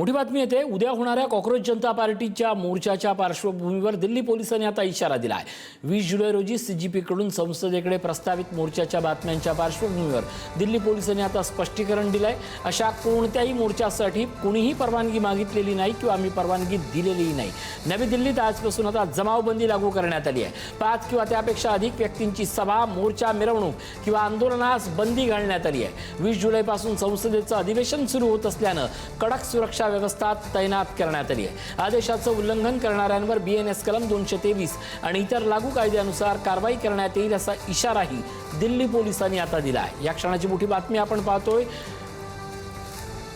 मोठी बातमी येते। उद्या होणाऱ्या कॉकरोच जनता पार्टीच्या मोर्चाच्या पार्श्वभूमीवर दिल्ली पोलिसांनी आता इशारा दिला आहे। 20 जुलै रोजी सीजीपी कडून संसदेकडे प्रस्तावित मोर्चाच्या बातम्यांच्या पार्श्वभूमीवर दिल्ली पोलिसांनी आता स्पष्टीकरण दिलंय। अशा कोणत्याही मोर्चासाठी कोणीही परवानगी मागितलेली नाही किंवा आम्ही परवानगी दिलेलीही नाही। नवी दिल्लीत आजपासून आता जमावबंदी लागू करण्यात आली आहे। 5 किंवा त्यापेक्षा अधिक व्यक्तींची सभा, मोर्चा, मिरवणूक किंवा आंदोलनास बंदी घालण्यात आली आहे। 20 जुलैपासून संसदेचं अधिवेशन सुरू होत असल्यानं कडक सुरक्षा व्यवस्था तैनात करण्यात आली आहे। आदेशाचं उल्लंघन करणाऱ्यांवर बीएनएस कलम 223 आणि इतर लागू कायद्यानुसार कारवाई करण्यात येईल असा इशाराही दिल्ली पोलिसांनी आता दिला आहे। या क्षणाची मोठी बातमी आपण पाहतोय।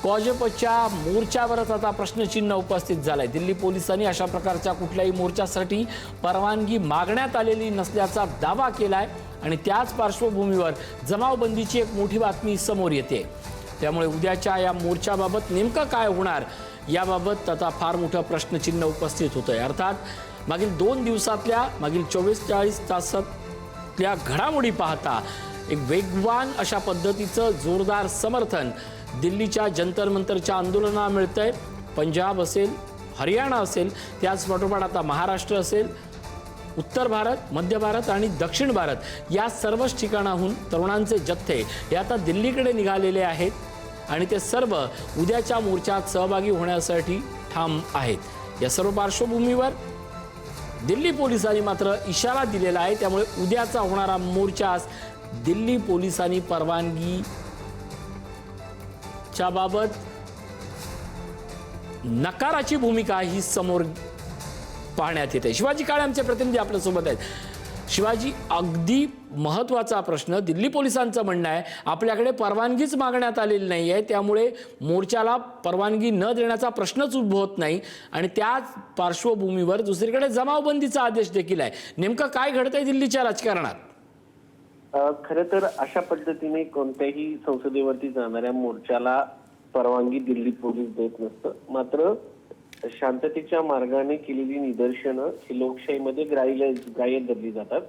भाजपच्या मोर्चावरच आता प्रश्नचिन्ह उपस्थित झालंय। दिल्ली पोलिसांनी अशा प्रकारच्या कुठल्याही मोर्चासाठी परवानगी मागण्यात आलेली नसल्याचा दावा केलाय आणि त्याच पार्श्वभूमीवर जमावबंदीची एक मोठी बातमी समोर येते। त्यामुळे उद्याच्या या मोर्चाबाबत नेमकं काय होणार याबाबत आता फार मोठा प्रश्नचिन्ह उपस्थित होतंय। अर्थात मागील 2 दिवसातल्या मागील 24-40 तासातल्या घडामोडी पाहता एक वेगवान अशा पद्धतीचं जोरदार समर्थन दिल्लीच्या जंतर मंतरच्या आंदोलनाला मिळतंय। पंजाब असेल, हरियाणा असेल, त्याचपाठोपाठ आता महाराष्ट्र असेल, उत्तर भारत, मध्य भारत आणि दक्षिण भारत या सर्वच ठिकाणाहून तरुणांचे जथ्थे हे आता दिल्लीकडे निघालेले आहेत आणि ते सर्व उद्याच्या मोर्चात सहभागी होण्यासाठी ठाम आहेत। या सर्व पार्श्वभूमीवर दिल्ली पोलिसांनी मात्र इशारा दिलेला आहे। त्यामुळे उद्याचा होणारा मोर्चास दिल्ली पोलिसांनी परवानगीच्या बाबत नकाराची भूमिका ही समोर पाहण्यात येते। शिवाजी काळे आमचे प्रतिनिधी आपल्या सोबत आहेत। शिवाजी, अगदी महत्त्वाचा प्रश्न दिल्ली पोलिसांचं म्हणणं आहे आपल्याकडे परवानगीच मागण्यात आलेली नाही आहे, त्यामुळे मोर्चाला परवानगी न देण्याचा प्रश्नच उद्भवत नाही आणि त्याच पार्श्वभूमीवर दुसरीकडे जमावबंदीचा आदेश देखील आहे। नेमकं काय घडतंय दिल्लीच्या राजकारणात? खरं तर अशा पद्धतीने कोणत्याही संसदेवरती जाणाऱ्या मोर्चाला परवानगी दिल्ली पोलीस देत नसतं। मात्र शांततेच्या मार्गाने केलेली निदर्शनं ही लोकशाहीमध्ये ग्राह्य धरली जातात।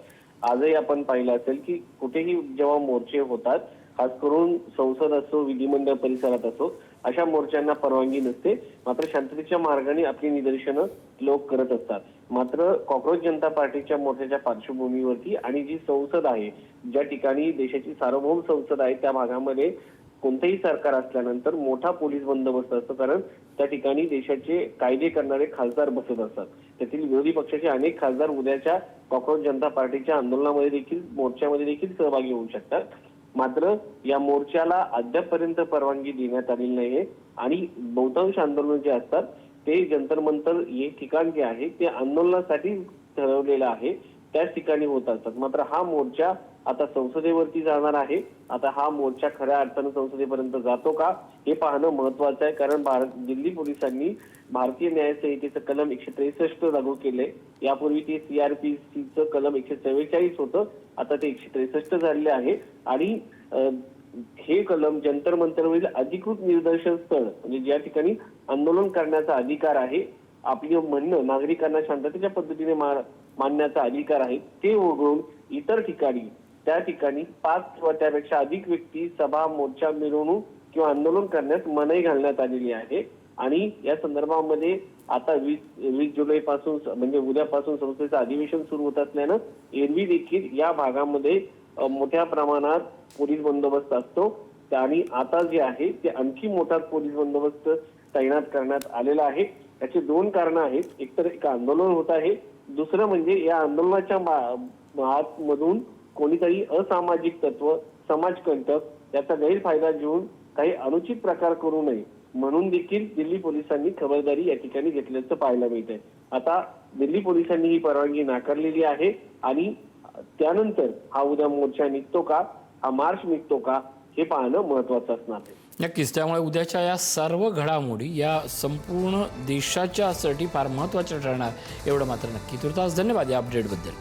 आजही आपण पाहिलं असेल की कुठेही जेव्हा मोर्चे होतात, खास करून संसद असो, विधिमंडळ परिसरात असो, अशा मोर्चांना परवानगी नसते। मात्र शांततेच्या मार्गाने आपली निदर्शनं लोक करत असतात। मात्र कॉकरोच जनता पार्टीच्या मोर्चाच्या पार्श्वभूमीवरती आणि जी संसद आहे, ज्या ठिकाणी देशाची सार्वभौम संसद आहे, त्या भागामध्ये कोणतेही सरकार असल्यानंतर मोठा पोलीस बंदोबस्त असतो, कारण त्या ठिकाणी देशाचे कायदे करणारे खासदार बसत असतात। त्यातील विरोधी पक्षाचे अनेक खासदार उद्याच्या कॉकरोच जनता पार्टीच्या आंदोलनामध्ये देखील, मोर्चामध्ये देखील सहभागी होऊ शकतात। मात्र या मोर्चाला अद्यापपर्यंत परवानगी देण्यात आलेली नाहीये आणि बहुतांश आंदोलन जे असतात ते जंतर मंतर हे ठिकाण जे आहे ते आंदोलनासाठी ठरवलेलं आहे, त्याच ठिकाणी होत असतात। मात्र हा मोर्चा आता संसदेवरती जाणार आहे। आता हा मोर्चा खऱ्या अर्थानं संसदेपर्यंत जातो का हे पाहणं महत्वाचं आहे, कारण दिल्ली पोलिसांनी भारतीय न्याय संहितेचं कलम 163 लागू केले। यापूर्वी ते सीआरपीसीचं कलम 144 होतं, आता ते 163 झालेले आहे आणि हे कलम जंतर मंतरवरील अधिकृत निदर्शन स्थळ म्हणजे ज्या ठिकाणी आंदोलन करण्याचा अधिकार आहे, आपली म्हणणं नागरिकांना शांततेच्या पद्धतीने मांडण्याचा अधिकार आहे, ते वगळून इतर ठिकाणी, त्या ठिकाणी 5 किंवा त्यापेक्षा अधिक व्यक्ती सभा, मोर्चा, मिरवणूक किंवा आंदोलन करण्यास मनाई घालण्यात आलेली आहे। आणि या संदर्भामध्ये आता 20 जुलैपासून म्हणजे उद्यापासून संसदेचं अधिवेशन सुरू होत असल्यानं एरवी देखील या भागामध्ये मोठ्या प्रमाणात पोलीस बंदोबस्त असतो आणि आता जे आहे ते आणखी मोठा पोलीस बंदोबस्त तैनात करण्यात आलेला आहे। याची 2 कारणं आहेत। एकतर एक आंदोलन होत आहे, दुसरं म्हणजे या आंदोलनाच्या मधून कोणीतरी असामाजिक तत्व, समाजकंटक याचा गैरफायदा घेऊन काही अनुचित प्रकार करू नये म्हणून देखील दिल्ली पोलिसांनी खबरदारी या ठिकाणी घेतल्याचं पाहायला मिळतंय। आता दिल्ली पोलिसांनी ही परवानगी नाकारलेली आहे आणि त्यानंतर हा उद्या मोर्चा निघतो का, हा मार्च निघतो का हे पाहणं महत्वाचं असणार आहे। नक्कीच। त्यामुळे उद्याच्या या सर्व घडामोडी या संपूर्ण देशाच्यासाठी फार महत्त्वाच्या ठरणार एवढं मात्र नक्की। तुर्तास धन्यवाद या अपडेटबद्दल।